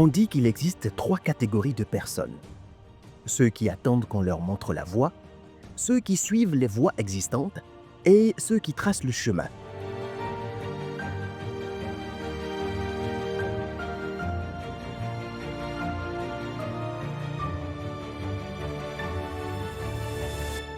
On dit qu'il existe 3 catégories de personnes. Ceux qui attendent qu'on leur montre la voie, ceux qui suivent les voies existantes et ceux qui tracent le chemin.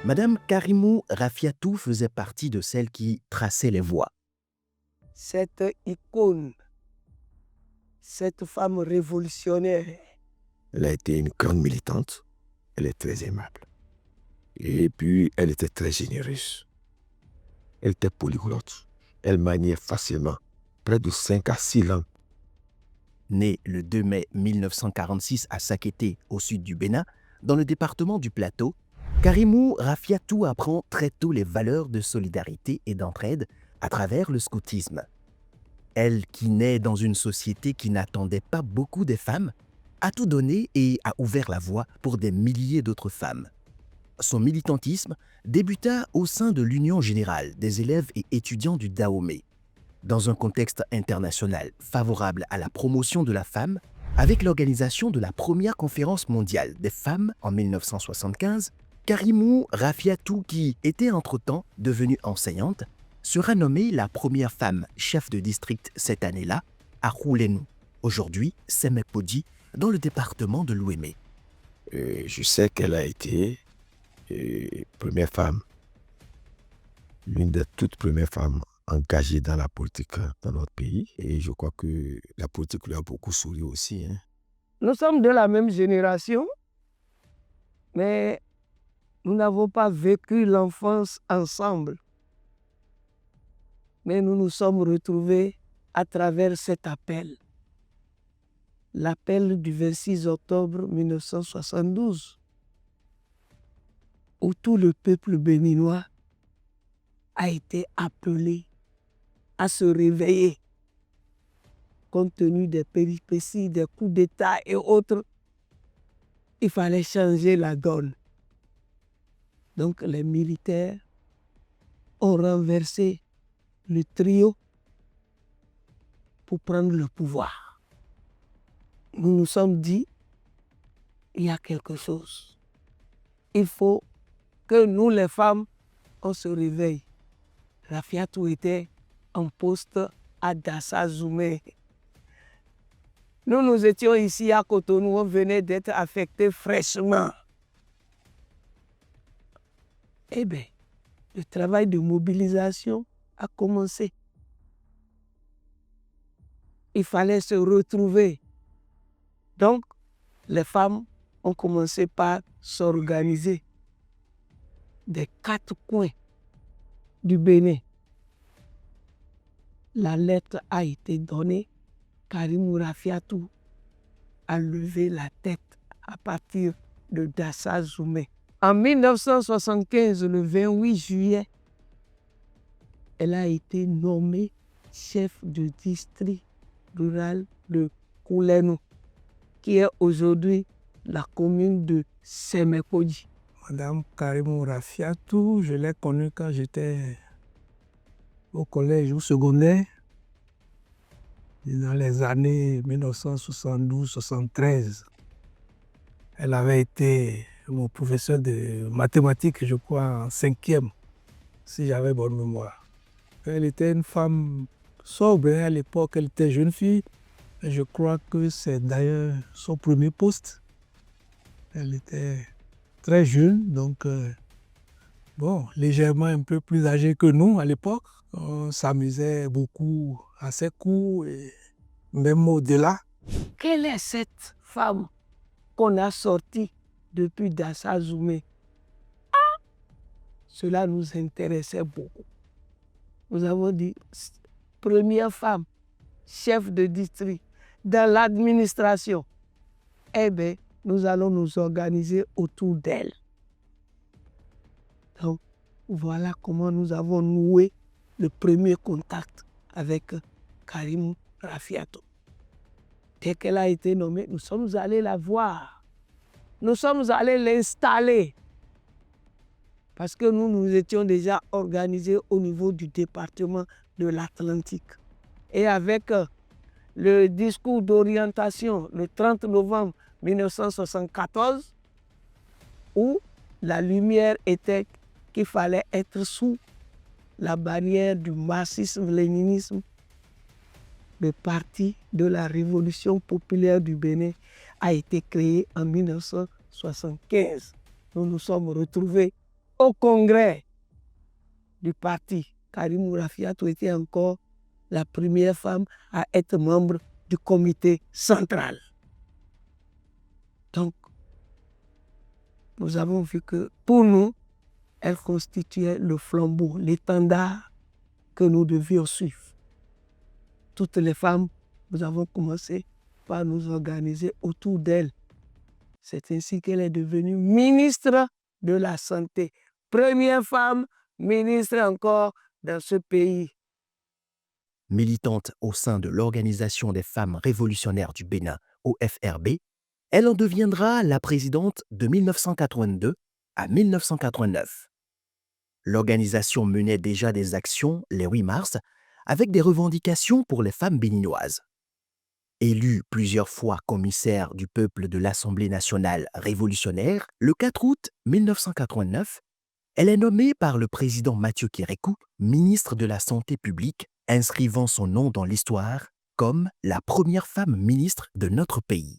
Madame Karimou Rafiatou faisait partie de celles qui traçaient les voies. Cette icône, cette femme révolutionnaire. Elle a été une grande militante. Elle est très aimable. Et puis, elle était très généreuse. Elle était polyglotte. Elle maniait facilement près de 5 à 6 langues. Née le 2 mai 1946 à Sakété, au sud du Bénin, dans le département du Plateau, Karimou Rafiatou apprend très tôt les valeurs de solidarité et d'entraide à travers le scoutisme. Elle, qui naît dans une société qui n'attendait pas beaucoup des femmes, a tout donné et a ouvert la voie pour des milliers d'autres femmes. Son militantisme débuta au sein de l'Union générale des élèves et étudiants du Dahomey, dans un contexte international favorable à la promotion de la femme, avec l'organisation de la première conférence mondiale des femmes en 1975, Karimou Rafiatou, qui était entre-temps devenue enseignante, sera nommée la première femme chef de district cette année-là à Roulénou, aujourd'hui Semekpodji, dans le département de l'Ouémé. Je sais qu'elle a été première femme, l'une des toutes premières femmes engagée dans la politique dans notre pays. Et je crois que la politique lui a beaucoup souri aussi. Nous sommes de la même génération, mais nous n'avons pas vécu l'enfance ensemble. Mais nous nous sommes retrouvés à travers cet appel. L'appel du 26 octobre 1972, où tout le peuple béninois a été appelé à se réveiller, compte tenu des péripéties, des coups d'État et autres. Il fallait changer la donne. Donc les militaires ont renversé le trio pour prendre le pouvoir. Nous nous sommes dit, il y a quelque chose. Il faut que nous, les femmes, on se réveille. Rafiatou était en poste à Dassa-Zoumé. Nous étions ici à Cotonou, on venait d'être affectés fraîchement. Eh bien, le travail de mobilisation a commencé. Il fallait se retrouver. Donc, les femmes ont commencé par s'organiser des 4 coins du Bénin. La lettre a été donnée. Karimou Rafiatou a levé la tête à partir de Dassa-Zoumé. En 1975, le 28 juillet, elle a été nommée chef de district rural de Koulénou, qui est aujourd'hui la commune de Semekpodji. Madame Karimou Rafiatou, je l'ai connue quand j'étais au collège ou secondaire, dans les années 1972-73. Elle avait été mon professeur de mathématiques, je crois, en 5e, si j'avais bonne mémoire. Elle était une femme sobre à l'époque, elle était jeune fille. Je crois que c'est d'ailleurs son premier poste. Elle était très jeune, donc légèrement un peu plus âgée que nous à l'époque. On s'amusait beaucoup à ses cours et même au-delà. Quelle est cette femme qu'on a sortie depuis Dassa-Zoumé? Cela nous intéressait beaucoup. Nous avons dit, première femme, chef de district, dans l'administration. Eh bien, nous allons nous organiser autour d'elle. Donc, voilà comment nous avons noué le premier contact avec Karimou Rafiatou. Dès qu'elle a été nommée, nous sommes allés la voir. Nous sommes allés l'installer. Parce que nous étions déjà organisés au niveau du département de l'Atlantique. Et avec le discours d'orientation le 30 novembre 1974, où la lumière était qu'il fallait être sous la bannière du marxisme-léninisme. Le parti de la Révolution populaire du Bénin a été créé en 1975. Nous nous sommes retrouvés au congrès du parti. Karimou Rafiatou était encore la première femme à être membre du comité central. Donc, nous avons vu que pour nous, elle constituait le flambeau, l'étendard que nous devions suivre. Toutes les femmes, nous avons commencé par nous organiser autour d'elle. C'est ainsi qu'elle est devenue ministre de la Santé. Première femme ministre encore dans ce pays. Militante au sein de l'Organisation des femmes révolutionnaires du Bénin, OFRB, elle en deviendra la présidente de 1982 à 1989. L'organisation menait déjà des actions les 8 mars avec des revendications pour les femmes béninoises. Élue plusieurs fois commissaire du peuple de l'Assemblée nationale révolutionnaire, le 4 août 1989, elle est nommée par le président Mathieu Kérékou ministre de la Santé publique, inscrivant son nom dans l'histoire comme la première femme ministre de notre pays.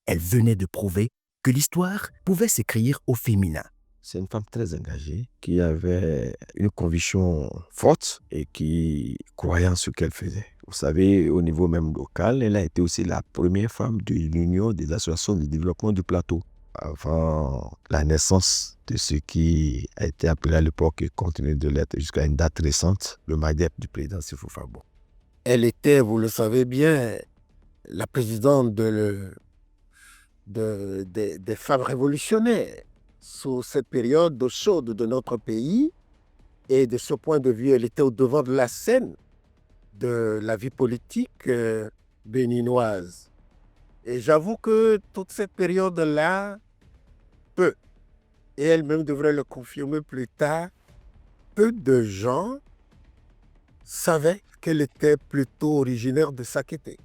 Elle venait de prouver que l'histoire pouvait s'écrire au féminin. C'est une femme très engagée, qui avait une conviction forte et qui croyait en ce qu'elle faisait. Vous savez, au niveau même local, elle a été aussi la première femme de l'Union des associations de développement du plateau, avant la naissance de ce qui a été appelé à l'époque et continue de l'être jusqu'à une date récente, le MADEP du président Sifo Fabo. Elle était, vous le savez bien, la présidente des femmes révolutionnaires sous cette période chaude de notre pays. Et de ce point de vue, elle était au devant de la scène de la vie politique béninoise. Et j'avoue que toute cette période-là, peu, et elle-même devrait le confirmer plus tard, peu de gens savaient qu'elle était plutôt originaire de Sakété,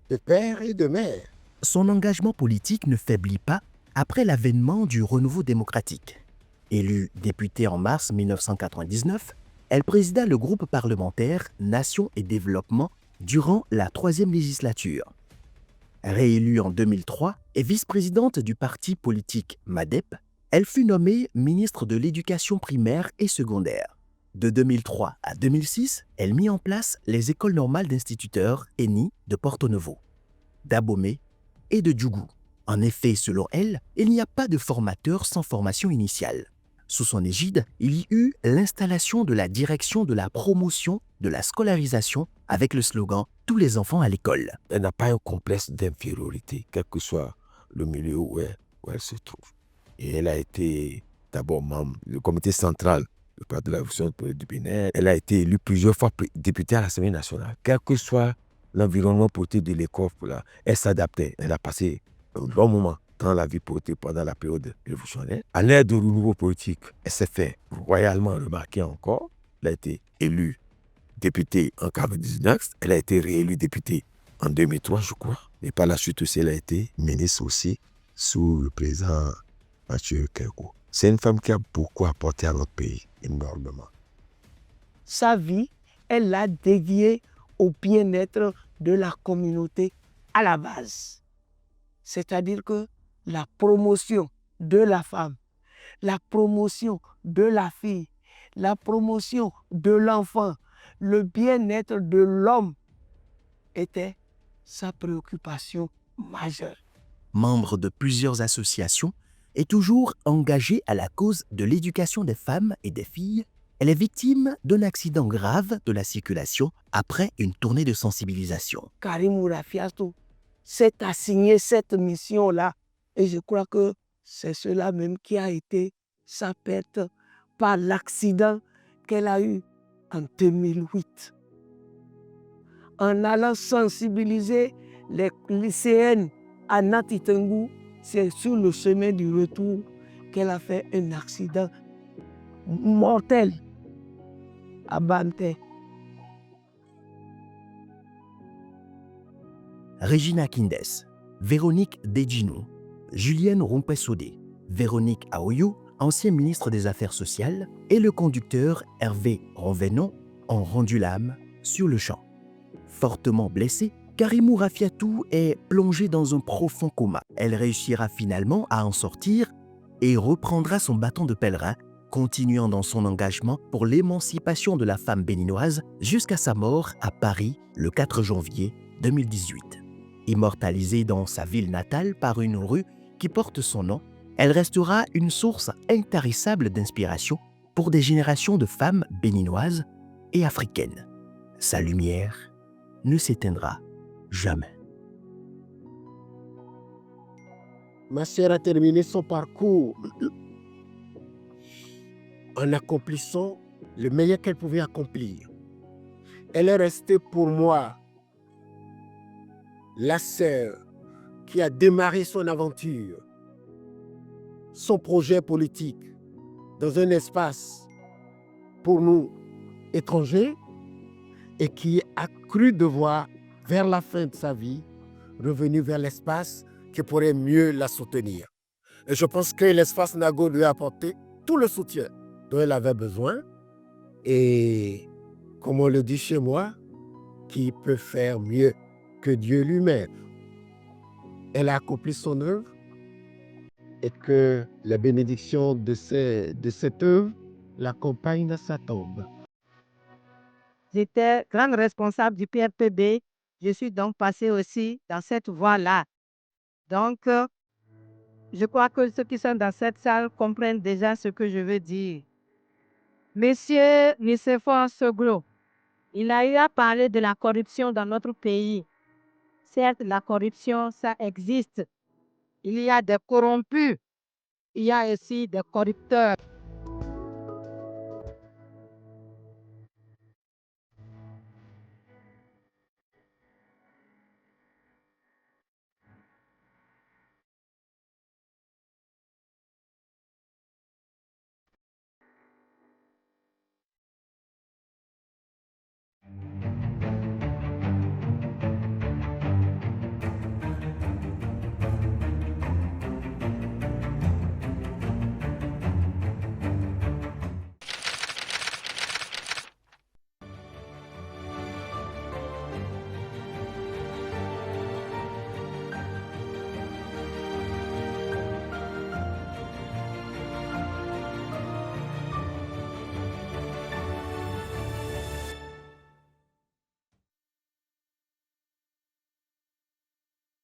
de père et de mère. Son engagement politique ne faiblit pas après l'avènement du renouveau démocratique. Élue députée en mars 1999, elle présida le groupe parlementaire Nation et Développement durant la 3e législature. Réélue en 2003 et vice-présidente du parti politique MADEP, elle fut nommée ministre de l'Éducation primaire et secondaire. De 2003 à 2006, elle mit en place les écoles normales d'instituteurs ENI de Porto Novo, d'Abomey et de Djougou. En effet, selon elle, il n'y a pas de formateur sans formation initiale. Sous son égide, il y eut l'installation de la direction de la promotion de la scolarisation avec le slogan « Tous les enfants à l'école ». Elle n'a pas un complexe d'infériorité, quel que soit le milieu où elle se trouve. Et elle a été d'abord membre du comité central du Parti de la Révolution du Bénin. Elle a été élue plusieurs fois députée à l'Assemblée nationale. Quel que soit l'environnement politique de l'école, elle s'adaptait. Elle a passé un bon moment dans la vie politique pendant la période révolutionnaire. À l'ère du renouveau politique, elle s'est fait royalement remarquer encore. Elle a été élue députée en 1999. Elle a été réélue députée en 2003, je crois. Et par la suite aussi, elle a été ministre aussi sous le président Mathieu Kérékou. C'est une femme qui a beaucoup apporté à notre pays, énormément. Sa vie, elle l'a dédiée au bien-être de la communauté à la base. C'est-à-dire que la promotion de la femme, la promotion de la fille, la promotion de l'enfant, le bien-être de l'homme était sa préoccupation majeure. Membre de plusieurs associations et toujours engagée à la cause de l'éducation des femmes et des filles, elle est victime d'un accident grave de la circulation après une tournée de sensibilisation. Karimou Rafiatou s'est assigné cette mission-là et je crois que c'est cela même qui a été sa perte par l'accident qu'elle a eu en 2008. En allant sensibiliser les lycéennes à Natitengou, c'est sur le chemin du retour qu'elle a fait un accident mortel à Banté. Regina Kindes, Véronique Dedjinou, Julienne Rompé-Sodé, Véronique Aoyou, ancien ministre des Affaires sociales, et le conducteur Hervé Ronvenon ont rendu l'âme sur le champ. Fortement blessée, Karimou Rafiatou est plongée dans un profond coma. Elle réussira finalement à en sortir et reprendra son bâton de pèlerin, continuant dans son engagement pour l'émancipation de la femme béninoise jusqu'à sa mort à Paris le 4 janvier 2018. Immortalisée dans sa ville natale par une rue qui porte son nom, elle restera une source intarissable d'inspiration pour des générations de femmes béninoises et africaines. Sa lumière ne s'éteindra jamais. Ma sœur a terminé son parcours en accomplissant le meilleur qu'elle pouvait accomplir. Elle est restée pour moi la sœur qui a démarré son aventure, son projet politique dans un espace pour nous étrangers et qui a cru devoir, vers la fin de sa vie, revenir vers l'espace qui pourrait mieux la soutenir. Et je pense que l'espace Nago lui a apporté tout le soutien dont elle avait besoin. Et comme on le dit chez moi, qui peut faire mieux que Dieu lui-même? Elle a accompli son œuvre et que la bénédiction de cette œuvre l'accompagne à sa tombe. J'étais grande responsable du PRPB. Je suis donc passée aussi dans cette voie-là. Donc, je crois que ceux qui sont dans cette salle comprennent déjà ce que je veux dire. Monsieur Nicéphore Soglo, il a eu à parler de la corruption dans notre pays. Certes, la corruption, ça existe. Il y a des corrompus. Il y a aussi des corrupteurs.